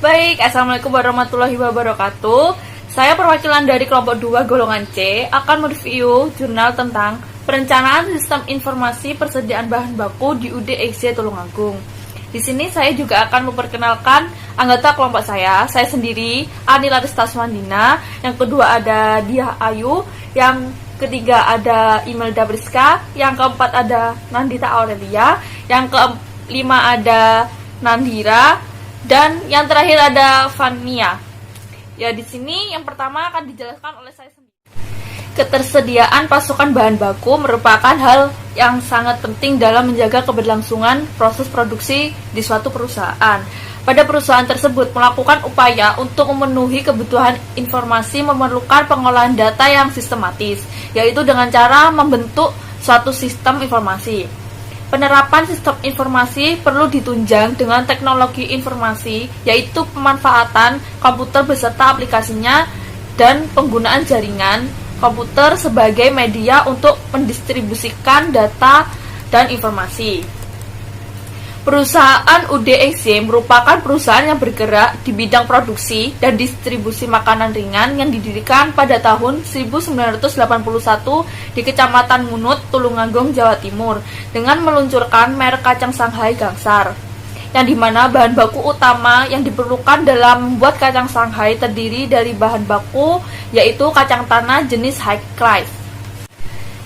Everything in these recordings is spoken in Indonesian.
Baik, Assalamualaikum warahmatullahi wabarakatuh. Saya perwakilan dari kelompok 2 golongan C akan mereview jurnal tentang perencanaan sistem informasi persediaan bahan baku di UD XY Tulungagung. Di sini saya juga akan memperkenalkan anggota kelompok saya sendiri, Anila Taswandina, yang kedua ada Diah Ayu, yang ketiga ada Imelda Briska, yang keempat ada Nandita Aurelia, yang kelima ada Nandira, dan yang terakhir ada Fania. Ya, di sini yang pertama akan dijelaskan oleh saya sendiri. Ketersediaan pasokan bahan baku merupakan hal yang sangat penting dalam menjaga keberlangsungan proses produksi di suatu perusahaan. Pada perusahaan tersebut melakukan upaya untuk memenuhi kebutuhan informasi memerlukan pengolahan data yang sistematis, yaitu dengan cara membentuk suatu sistem informasi. Penerapan sistem informasi perlu ditunjang dengan teknologi informasi, yaitu pemanfaatan komputer beserta aplikasinya dan penggunaan jaringan komputer sebagai media untuk mendistribusikan data dan informasi. Perusahaan UDXY merupakan perusahaan yang bergerak di bidang produksi dan distribusi makanan ringan yang didirikan pada tahun 1981 di Kecamatan Ngunut, Tulungagung, Jawa Timur dengan meluncurkan merek kacang Shanghai Gangsar, yang dimana bahan baku utama yang diperlukan dalam membuat kacang Shanghai terdiri dari bahan baku yaitu kacang tanah jenis high class.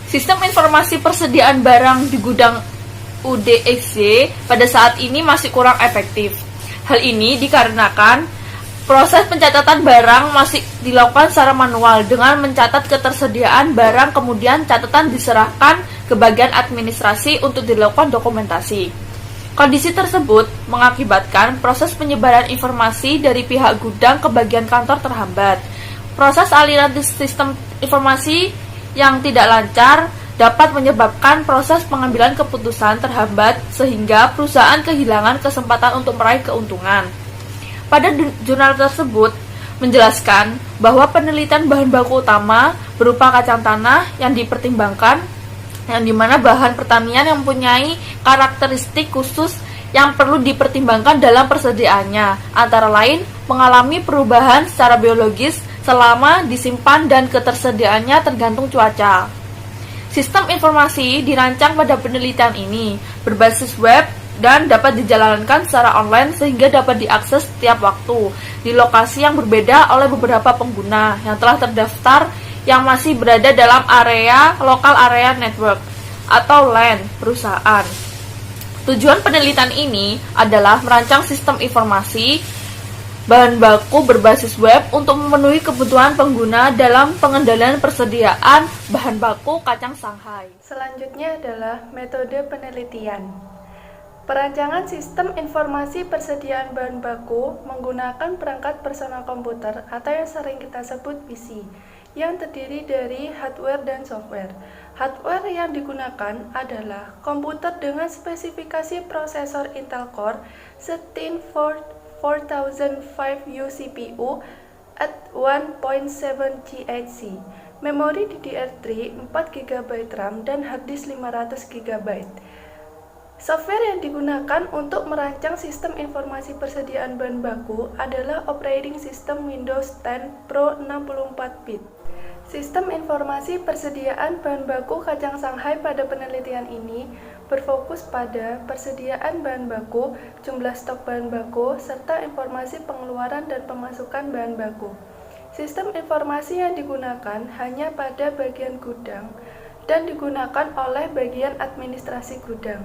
Sistem informasi persediaan barang di gudang UDXY pada saat ini masih kurang efektif. Hal ini dikarenakan proses pencatatan barang masih dilakukan secara manual dengan mencatat ketersediaan barang, kemudian catatan diserahkan ke bagian administrasi untuk dilakukan dokumentasi. Kondisi tersebut mengakibatkan proses penyebaran informasi dari pihak gudang ke bagian kantor terhambat. Proses aliran sistem informasi yang tidak lancar dapat menyebabkan proses pengambilan keputusan terhambat sehingga perusahaan kehilangan kesempatan untuk meraih keuntungan. Pada jurnal tersebut menjelaskan bahwa penelitian bahan baku utama berupa kacang tanah yang dipertimbangkan, yang dimana bahan pertanian yang mempunyai karakteristik khusus yang perlu dipertimbangkan dalam persediaannya, antara lain mengalami perubahan secara biologis selama disimpan dan ketersediaannya tergantung cuaca. Sistem informasi dirancang pada penelitian ini berbasis web dan dapat dijalankan secara online sehingga dapat diakses setiap waktu di lokasi yang berbeda oleh beberapa pengguna yang telah terdaftar yang masih berada dalam area Local Area Network atau LAN perusahaan. Tujuan penelitian ini adalah merancang sistem informasi bahan baku berbasis web untuk memenuhi kebutuhan pengguna dalam pengendalian persediaan bahan baku kacang Shanghai. Selanjutnya adalah metode penelitian. Perancangan sistem informasi persediaan bahan baku menggunakan perangkat personal komputer atau yang sering kita sebut PC, yang terdiri dari hardware dan software. Hardware yang digunakan adalah komputer dengan spesifikasi prosesor Intel Core 4005U CPU at 1.7 GHz, memori DDR3 4GB RAM dan harddisk 500GB. Software yang digunakan untuk merancang sistem informasi persediaan bahan baku adalah operating system Windows 10 Pro 64-bit. Sistem informasi persediaan bahan baku kacang Shanghai pada penelitian ini berfokus pada persediaan bahan baku, jumlah stok bahan baku, serta informasi pengeluaran dan pemasukan bahan baku. Sistem informasi yang digunakan hanya pada bagian gudang dan digunakan oleh bagian administrasi gudang,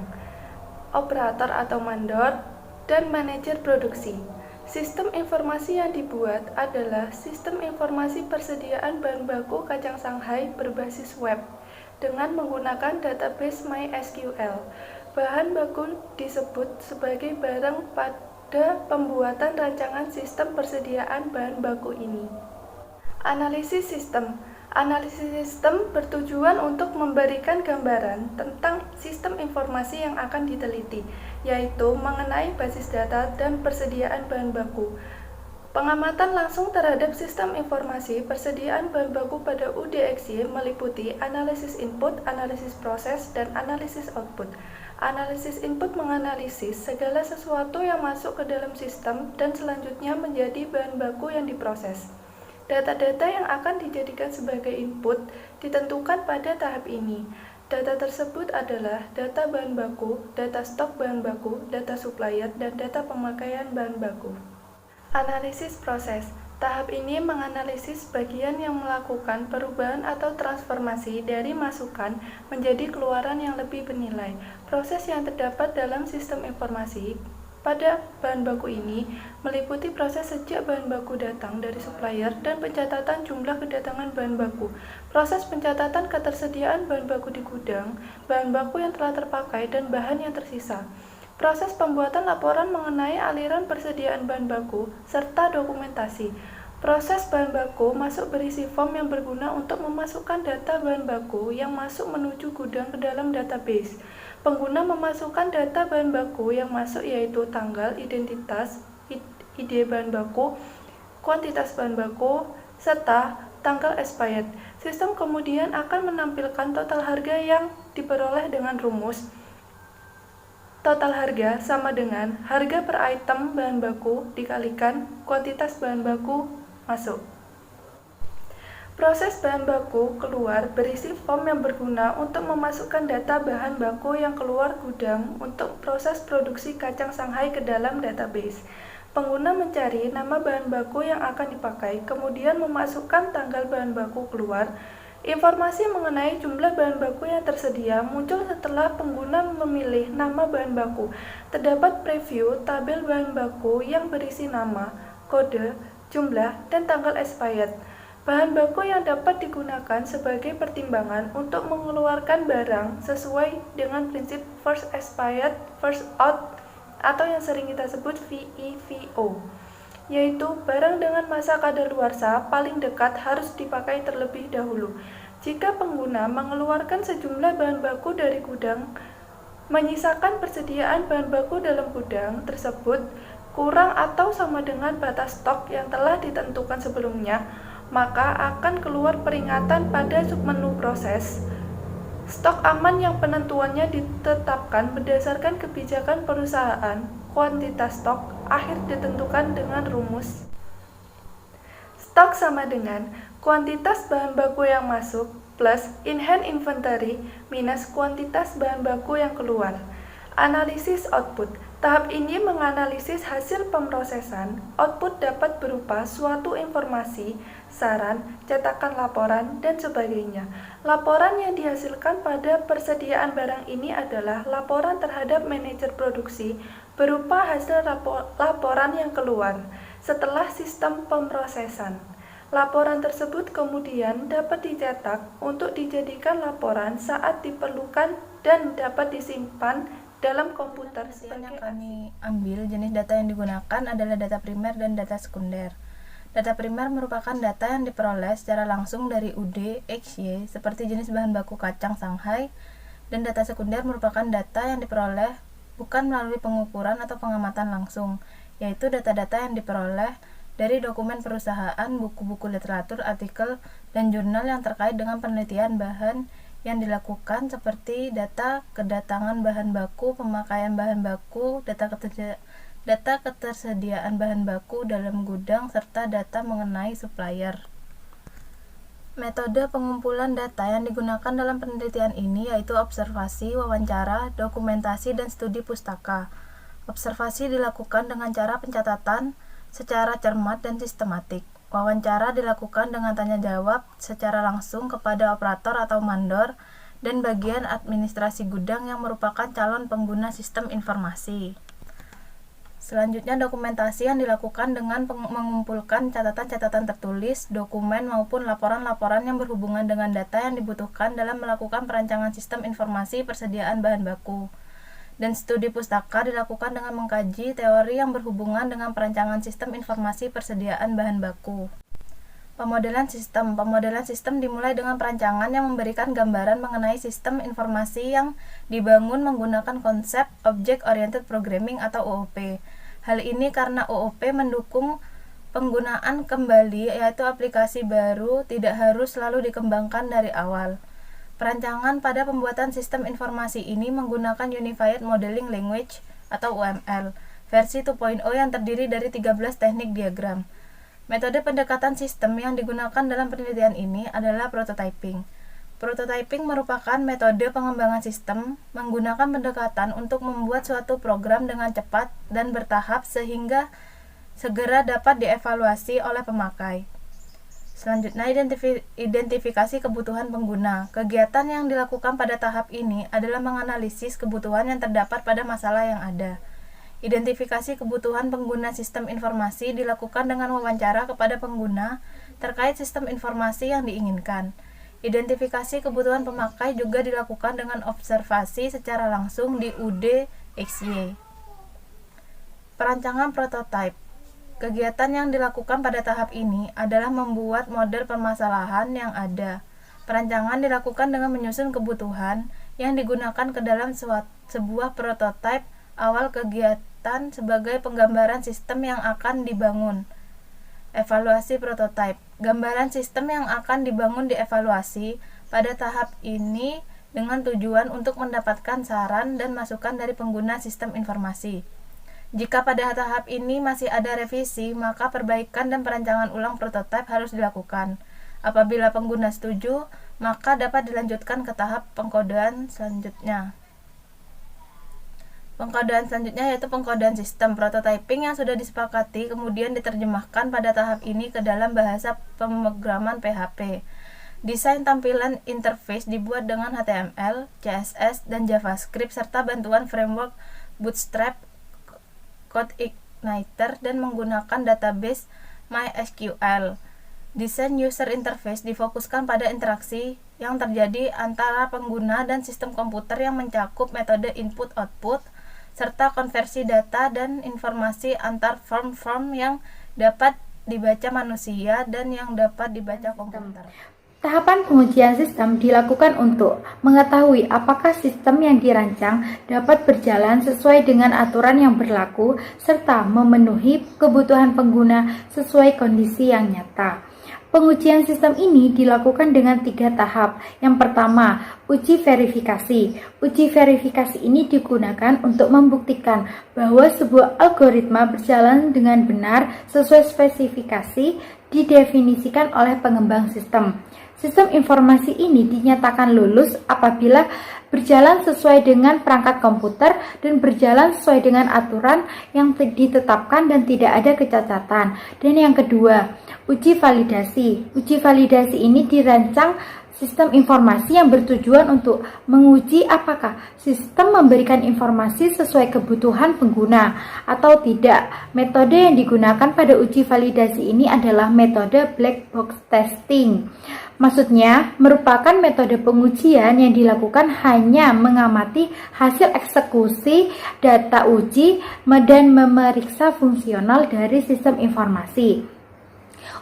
operator atau mandor, dan manajer produksi. Sistem informasi yang dibuat adalah sistem informasi persediaan bahan baku kacang Shanghai berbasis web dengan menggunakan database MySQL. Bahan baku disebut sebagai barang pada pembuatan rancangan sistem persediaan bahan baku ini. Analisis sistem. Analisis sistem bertujuan untuk memberikan gambaran tentang sistem informasi yang akan diteliti, yaitu mengenai basis data dan persediaan bahan baku. Pengamatan langsung terhadap sistem informasi persediaan bahan baku pada UDXY meliputi analisis input, analisis proses, dan analisis output. Analisis input menganalisis segala sesuatu yang masuk ke dalam sistem dan selanjutnya menjadi bahan baku yang diproses. Data-data yang akan dijadikan sebagai input ditentukan pada tahap ini. Data tersebut adalah data bahan baku, data stok bahan baku, data supplier, dan data pemakaian bahan baku. Analisis proses. Tahap ini menganalisis bagian yang melakukan perubahan atau transformasi dari masukan menjadi keluaran yang lebih bernilai. Proses yang terdapat dalam sistem informasi pada bahan baku ini meliputi proses sejak bahan baku datang dari supplier dan pencatatan jumlah kedatangan bahan baku, proses pencatatan ketersediaan bahan baku di gudang, bahan baku yang telah terpakai, dan bahan yang tersisa. Proses pembuatan laporan mengenai aliran persediaan bahan baku, serta dokumentasi. Proses bahan baku masuk berisi form yang berguna untuk memasukkan data bahan baku yang masuk menuju gudang ke dalam database. Pengguna memasukkan data bahan baku yang masuk yaitu tanggal, identitas, ID bahan baku, kuantitas bahan baku, serta tanggal expired. Sistem kemudian akan menampilkan total harga yang diperoleh dengan rumus total harga sama dengan harga per item bahan baku dikalikan kuantitas bahan baku masuk. Proses bahan baku keluar berisi form yang berguna untuk memasukkan data bahan baku yang keluar gudang untuk proses produksi kacang Shanghai ke dalam database. Pengguna mencari nama bahan baku yang akan dipakai, kemudian memasukkan tanggal bahan baku keluar. Informasi mengenai jumlah bahan baku yang tersedia muncul setelah pengguna memilih nama bahan baku. Terdapat preview tabel bahan baku yang berisi nama, kode, jumlah, dan tanggal expired. Bahan baku yang dapat digunakan sebagai pertimbangan untuk mengeluarkan barang sesuai dengan prinsip first expired, first out, atau yang sering kita sebut VEVO, yaitu barang dengan masa kadaluarsa paling dekat harus dipakai terlebih dahulu. Jika pengguna mengeluarkan sejumlah bahan baku dari gudang, menyisakan persediaan bahan baku dalam gudang tersebut kurang atau sama dengan batas stok yang telah ditentukan sebelumnya, maka akan keluar peringatan pada submenu proses. Stok aman yang penentuannya ditetapkan berdasarkan kebijakan perusahaan. Kuantitas stok akhir ditentukan dengan rumus stok sama dengan kuantitas bahan baku yang masuk plus in-hand inventory minus kuantitas bahan baku yang keluar. Analisis output. Tahap ini menganalisis hasil pemrosesan. Output dapat berupa suatu informasi, saran, cetakan laporan, dan sebagainya. Laporan yang dihasilkan pada persediaan barang ini adalah laporan terhadap manajer produksi berupa hasil laporan yang keluar setelah sistem pemrosesan. Laporan tersebut kemudian dapat dicetak untuk dijadikan laporan saat diperlukan dan dapat disimpan dalam komputer. Yang kami ambil jenis data yang digunakan adalah data primer dan data sekunder. Data primer merupakan data yang diperoleh secara langsung dari UD, XY, seperti jenis bahan baku kacang Shanghai, dan data sekunder merupakan data yang diperoleh bukan melalui pengukuran atau pengamatan langsung, yaitu data-data yang diperoleh dari dokumen perusahaan, buku-buku literatur, artikel, dan jurnal yang terkait dengan penelitian bahan yang dilakukan seperti data kedatangan bahan baku, pemakaian bahan baku, data ketersediaan bahan baku dalam gudang, serta data mengenai supplier. Metode pengumpulan data yang digunakan dalam penelitian ini yaitu observasi, wawancara, dokumentasi, dan studi pustaka. Observasi dilakukan dengan cara pencatatan secara cermat dan sistematik. Wawancara dilakukan dengan tanya jawab secara langsung kepada operator atau mandor dan bagian administrasi gudang yang merupakan calon pengguna sistem informasi. Selanjutnya, dokumentasi yang dilakukan dengan mengumpulkan catatan-catatan tertulis, dokumen maupun laporan-laporan yang berhubungan dengan data yang dibutuhkan dalam melakukan perancangan sistem informasi persediaan bahan baku. Dan studi pustaka dilakukan dengan mengkaji teori yang berhubungan dengan perancangan sistem informasi persediaan bahan baku. Pemodelan sistem dimulai dengan perancangan yang memberikan gambaran mengenai sistem informasi yang dibangun menggunakan konsep Object Oriented Programming atau OOP. Hal ini karena OOP mendukung penggunaan kembali, yaitu aplikasi baru tidak harus selalu dikembangkan dari awal. Perancangan pada pembuatan sistem informasi ini menggunakan Unified Modeling Language atau UML versi 2.0 yang terdiri dari 13 teknik diagram. Metode pendekatan sistem yang digunakan dalam penelitian ini adalah prototyping. Prototyping merupakan metode pengembangan sistem menggunakan pendekatan untuk membuat suatu program dengan cepat dan bertahap sehingga segera dapat dievaluasi oleh pemakai. Selanjutnya, identifikasi kebutuhan pengguna. Kegiatan yang dilakukan pada tahap ini adalah menganalisis kebutuhan yang terdapat pada masalah yang ada. Identifikasi kebutuhan pengguna sistem informasi dilakukan dengan wawancara kepada pengguna terkait sistem informasi yang diinginkan. Identifikasi kebutuhan pemakai juga dilakukan dengan observasi secara langsung di UD/XY. Perancangan prototipe. Kegiatan yang dilakukan pada tahap ini adalah membuat model permasalahan yang ada. Perancangan dilakukan dengan menyusun kebutuhan yang digunakan ke dalam sebuah prototipe awal kegiatan sebagai penggambaran sistem yang akan dibangun. Evaluasi prototipe. Gambaran sistem yang akan dibangun dievaluasi pada tahap ini dengan tujuan untuk mendapatkan saran dan masukan dari pengguna sistem informasi. Jika pada tahap ini masih ada revisi, maka perbaikan dan perancangan ulang prototipe harus dilakukan. Apabila pengguna setuju, maka dapat dilanjutkan ke tahap pengkodean selanjutnya. Pengkodean selanjutnya yaitu pengkodean sistem. Prototyping yang sudah disepakati kemudian diterjemahkan pada tahap ini ke dalam bahasa pemrograman PHP. Desain tampilan interface dibuat dengan HTML, CSS, dan JavaScript serta bantuan framework Bootstrap, CodeIgniter, dan menggunakan database MySQL. Desain user interface difokuskan pada interaksi yang terjadi antara pengguna dan sistem komputer yang mencakup metode input-output, serta konversi data dan informasi antar form-form yang dapat dibaca manusia dan yang dapat dibaca komputer. Tahapan pengujian sistem dilakukan untuk mengetahui apakah sistem yang dirancang dapat berjalan sesuai dengan aturan yang berlaku serta memenuhi kebutuhan pengguna sesuai kondisi yang nyata. Pengujian sistem ini dilakukan dengan 3 tahap. Yang pertama, uji verifikasi. Uji verifikasi ini digunakan untuk membuktikan bahwa sebuah algoritma berjalan dengan benar sesuai spesifikasi didefinisikan oleh pengembang sistem. Sistem informasi ini dinyatakan lulus apabila berjalan sesuai dengan perangkat komputer dan berjalan sesuai dengan aturan yang ditetapkan dan tidak ada kecacatan. Dan yang kedua, uji validasi. Uji validasi ini dirancang sistem informasi yang bertujuan untuk menguji apakah sistem memberikan informasi sesuai kebutuhan pengguna atau tidak. Metode yang digunakan pada uji validasi ini adalah metode black box testing. Maksudnya, merupakan metode pengujian yang dilakukan hanya mengamati hasil eksekusi data uji dan memeriksa fungsional dari sistem informasi.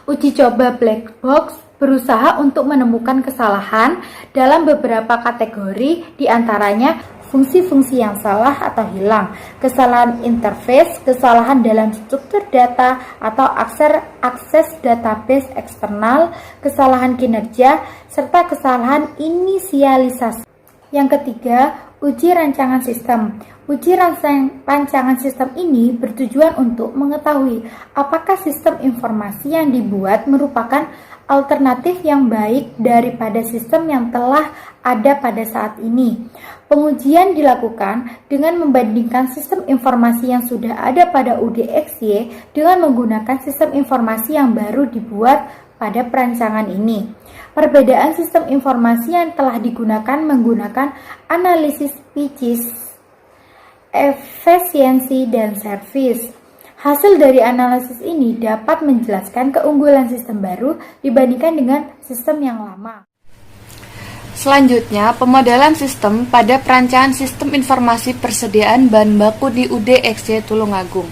Uji coba black box berusaha untuk menemukan kesalahan dalam beberapa kategori, diantaranya fungsi-fungsi yang salah atau hilang, kesalahan interface, kesalahan dalam struktur data atau akses database eksternal, kesalahan kinerja, serta kesalahan inisialisasi. Yang ketiga, uji rancangan sistem. Uji rancangan sistem ini bertujuan untuk mengetahui apakah sistem informasi yang dibuat merupakan alternatif yang baik daripada sistem yang telah ada pada saat ini. Pengujian dilakukan dengan membandingkan sistem informasi yang sudah ada pada UD/XY dengan menggunakan sistem informasi yang baru dibuat pada perancangan ini. Perbedaan sistem informasi yang telah digunakan menggunakan analisis pitches, efisiensi, dan service. Hasil dari analisis ini dapat menjelaskan keunggulan sistem baru dibandingkan dengan sistem yang lama. Selanjutnya, pemodelan sistem pada perancangan sistem informasi persediaan bahan baku di UD/XY Tulungagung.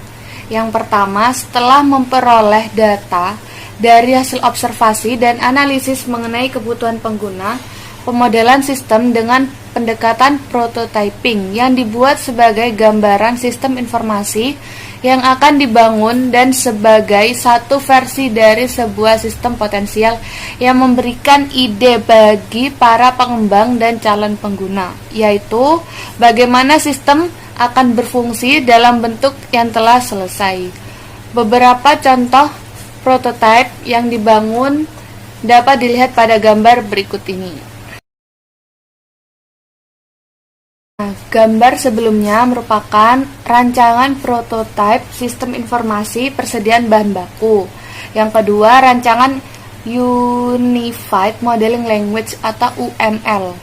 Yang pertama, setelah memperoleh data dari hasil observasi dan analisis mengenai kebutuhan pengguna, pemodelan sistem dengan pendekatan prototyping yang dibuat sebagai gambaran sistem informasi yang akan dibangun dan sebagai satu versi dari sebuah sistem potensial yang memberikan ide bagi para pengembang dan calon pengguna, yaitu bagaimana sistem akan berfungsi dalam bentuk yang telah selesai. Beberapa contoh prototipe yang dibangun dapat dilihat pada gambar berikut ini. Gambar sebelumnya merupakan rancangan prototipe sistem informasi persediaan bahan baku. Yang kedua, rancangan Unified Modeling Language atau UML.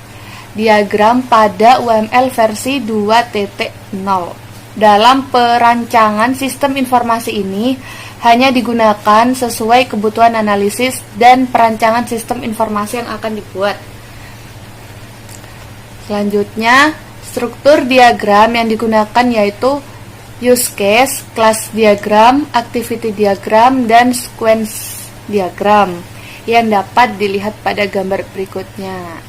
Diagram pada UML versi 2.0. Dalam perancangan sistem informasi ini hanya digunakan sesuai kebutuhan analisis dan perancangan sistem informasi yang akan dibuat. Selanjutnya, struktur diagram yang digunakan yaitu use case, class diagram, activity diagram, dan sequence diagram yang dapat dilihat pada gambar berikutnya.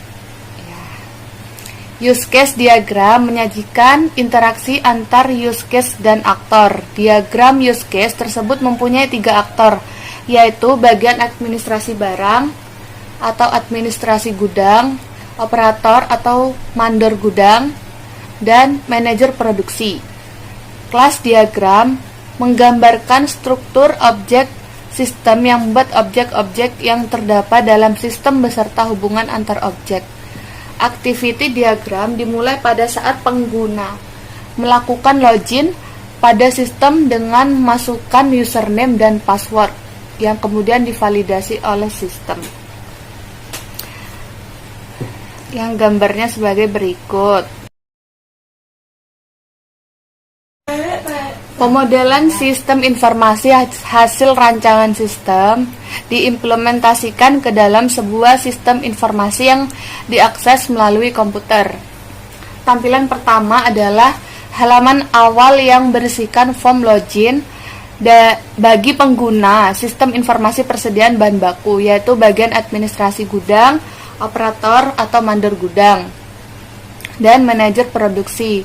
Use case diagram menyajikan interaksi antar use case dan aktor. Diagram use case tersebut mempunyai 3 aktor, yaitu bagian administrasi barang atau administrasi gudang, operator atau mandor gudang, dan manajer produksi. Kelas diagram menggambarkan struktur objek sistem yang membuat objek-objek yang terdapat dalam sistem beserta hubungan antar objek. Activity diagram dimulai pada saat pengguna melakukan login pada sistem dengan masukkan username dan password yang kemudian divalidasi oleh sistem. Yang gambarnya sebagai berikut. Pemodelan sistem informasi hasil rancangan sistem diimplementasikan ke dalam sebuah sistem informasi yang diakses melalui komputer. Tampilan pertama adalah halaman awal yang berisikan form login bagi pengguna sistem informasi persediaan bahan baku, yaitu bagian administrasi gudang, operator atau mandor gudang, dan manajer produksi.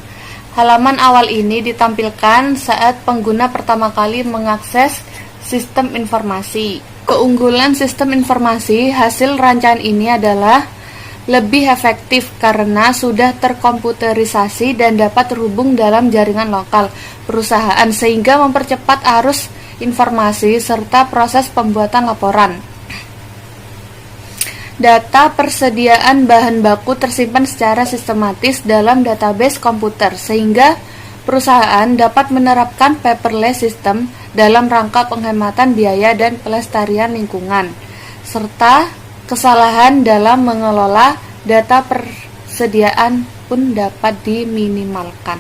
Halaman awal ini ditampilkan saat pengguna pertama kali mengakses sistem informasi. Keunggulan sistem informasi hasil rancangan ini adalah lebih efektif karena sudah terkomputerisasi dan dapat terhubung dalam jaringan lokal perusahaan sehingga mempercepat arus informasi serta proses pembuatan laporan. Data persediaan bahan baku tersimpan secara sistematis dalam database komputer sehingga perusahaan dapat menerapkan paperless system dalam rangka penghematan biaya dan pelestarian lingkungan, serta kesalahan dalam mengelola data persediaan pun dapat diminimalkan.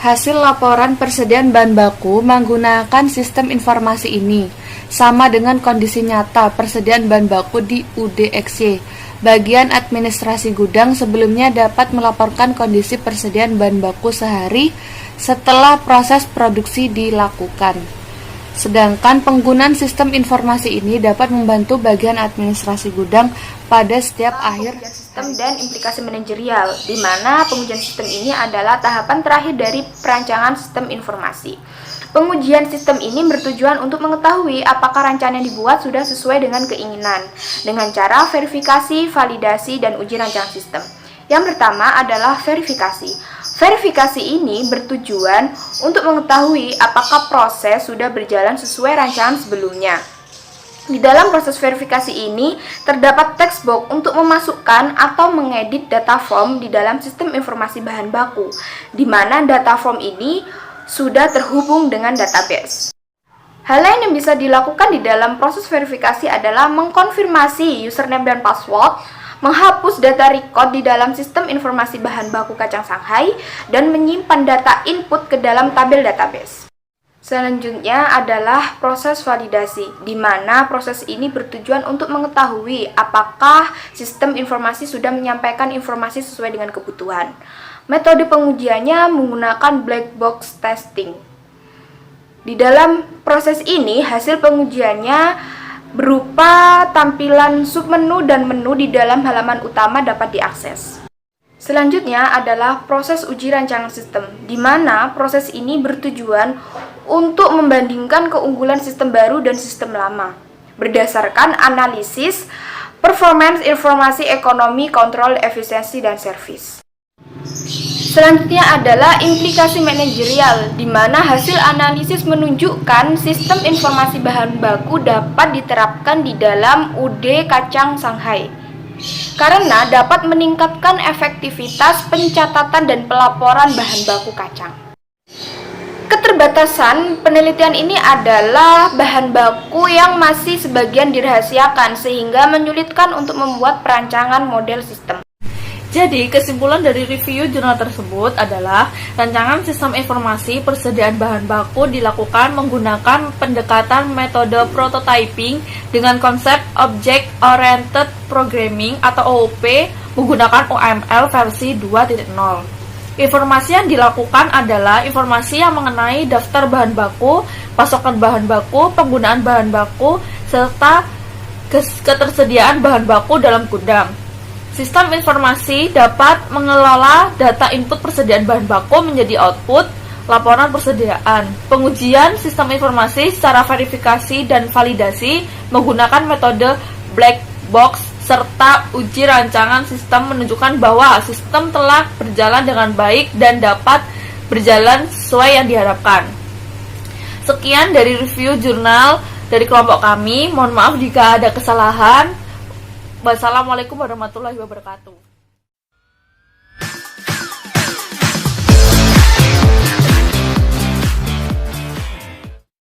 Hasil laporan persediaan bahan baku menggunakan sistem informasi ini sama dengan kondisi nyata persediaan bahan baku di UDXY. Bagian administrasi gudang sebelumnya dapat melaporkan kondisi persediaan bahan baku sehari setelah proses produksi dilakukan. Sedangkan penggunaan sistem informasi ini dapat membantu bagian administrasi gudang pada setiap akhir sistem dan implikasi manajerial, di mana pengujian sistem ini adalah tahapan terakhir dari perancangan sistem informasi. Pengujian sistem ini bertujuan untuk mengetahui apakah rancangan yang dibuat sudah sesuai dengan keinginan, dengan cara verifikasi, validasi, dan uji rancangan sistem. Yang pertama adalah verifikasi. Verifikasi ini bertujuan untuk mengetahui apakah proses sudah berjalan sesuai rancangan sebelumnya. Di dalam proses verifikasi ini, terdapat text box untuk memasukkan atau mengedit data form di dalam sistem informasi bahan baku, di mana data form ini sudah terhubung dengan database. Hal lain yang bisa dilakukan di dalam proses verifikasi adalah mengkonfirmasi username dan password, menghapus data record di dalam sistem informasi bahan baku kacang Shanghai, dan menyimpan data input ke dalam tabel database. Selanjutnya adalah proses validasi, di mana proses ini bertujuan untuk mengetahui apakah sistem informasi sudah menyampaikan informasi sesuai dengan kebutuhan. Metode pengujiannya menggunakan black box testing. Di dalam proses ini, hasil pengujiannya berupa tampilan submenu dan menu di dalam halaman utama dapat diakses. Selanjutnya adalah proses uji rancangan sistem, di mana proses ini bertujuan untuk membandingkan keunggulan sistem baru dan sistem lama, berdasarkan analisis performance informasi ekonomi, kontrol, efisiensi, dan servis. Selanjutnya adalah implikasi manajerial, di mana hasil analisis menunjukkan sistem informasi bahan baku dapat diterapkan di dalam UD kacang Shanghai, karena dapat meningkatkan efektivitas pencatatan dan pelaporan bahan baku kacang. Keterbatasan penelitian ini adalah bahan baku yang masih sebagian dirahasiakan, sehingga menyulitkan untuk membuat perancangan model sistem. Jadi, kesimpulan dari review jurnal tersebut adalah rancangan sistem informasi persediaan bahan baku dilakukan menggunakan pendekatan metode prototyping dengan konsep Object Oriented Programming atau OOP menggunakan OML versi 2.0. Informasi yang dilakukan adalah informasi yang mengenai daftar bahan baku, pasokan bahan baku, penggunaan bahan baku, serta ketersediaan bahan baku dalam gudang. Sistem informasi dapat mengelola data input persediaan bahan baku menjadi output laporan persediaan. Pengujian sistem informasi secara verifikasi dan validasi menggunakan metode black box serta uji rancangan sistem menunjukkan bahwa sistem telah berjalan dengan baik dan dapat berjalan sesuai yang diharapkan. Sekian dari review jurnal dari kelompok kami. Mohon maaf jika ada kesalahan. Wassalamualaikum warahmatullahi wabarakatuh.